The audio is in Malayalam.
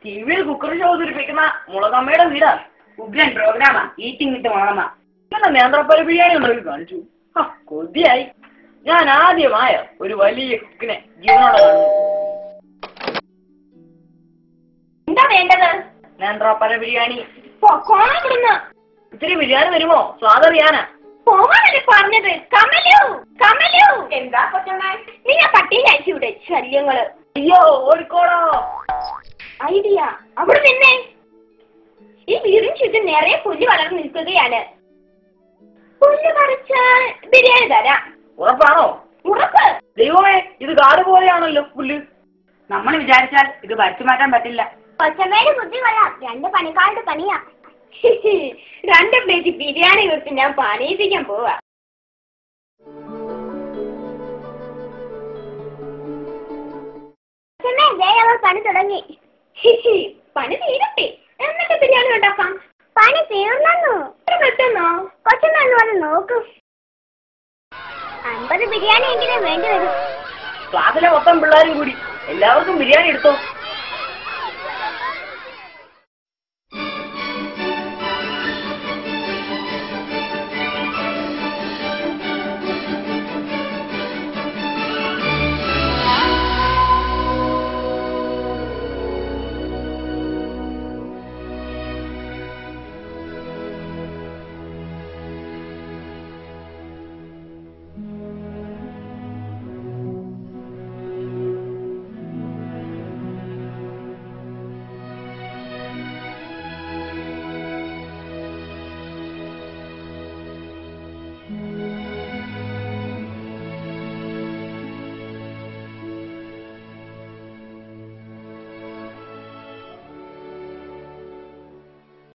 ടിവിയിൽ കുക്കർ ഷോ അവതരിപ്പിക്കുന്ന മുളകമ്മയുടെ വീടാ. ഉഗ്രൻ പ്രോഗ്രാമാ. ഈറ്റിംഗ് വിത്ത് മുളകമ്മ. ഇങ്ങനെ നേന്ത്രപ്പഴ ബിരിയാണി ഉണ്ടാക്കി കാണിച്ചു. കൊതിയായി. ഞാൻ ആദ്യമായ ഒരു വലിയ കുക്കിനെ ജീവനോടെ കാണുന്നു. എന്താ വേണ്ടത്? നേന്ത്രപ്പഴ ബിരിയാണി. ഇത്തിരി ബിരിയാണി തരുമോ? സ്വാദറിയാനാ. പോവാനല്ലേ പറഞ്ഞത്? കമലു കമലു. എന്താ കൊച്ചമ്മ? നീ ആ പട്ടിയെ അയച്ചുവിടെ. ശല്യങ്ങള്. അയ്യോ ഓടിക്കോടോ. ഐഡിയ. അവിടെ നിന്നേ. ഈ വീടിന് ചുറ്റും നിറയെ പുല്ല് വളർന്നു നിൽക്കുകയാണ്. പുല്ല് പറിച്ചാൽ ബിരിയാണി തരാം. ഉറപ്പാണോ? ഉറപ്പ്. ദൈവമേ, ഇത് കാട് പോലെയാണല്ലോ പുല്ല്. നമ്മൾ വിചാരിച്ചാൽ ഇത് പറിച്ചു മാറ്റാൻ പറ്റില്ല. കൊച്ചമ്മയുടെ ബുദ്ധി കൊള്ളാം. 2 പണിക്കാരുടെ പണിയാ. 2 പ്ലേറ്റ് ബിരിയാണി കൊടുത്ത് ഞാൻ പണിയിപ്പിക്കാൻ പോവാ. പണി തുടങ്ങി. പണി തീരട്ടെ, എന്നിട്ട് ബിരിയാണി ഉണ്ടാക്കാം. പണി തീർന്നു. പെട്ടെന്നോ? കൊച്ചമ്മ നോക്കൂ. 50 ബിരിയാണി എങ്കിലും വേണ്ടി വരും. ക്ലാസ്സിലെ മൊത്തം പിള്ളേരും കൂടി എല്ലാവർക്കും ബിരിയാണി എടുത്തോ.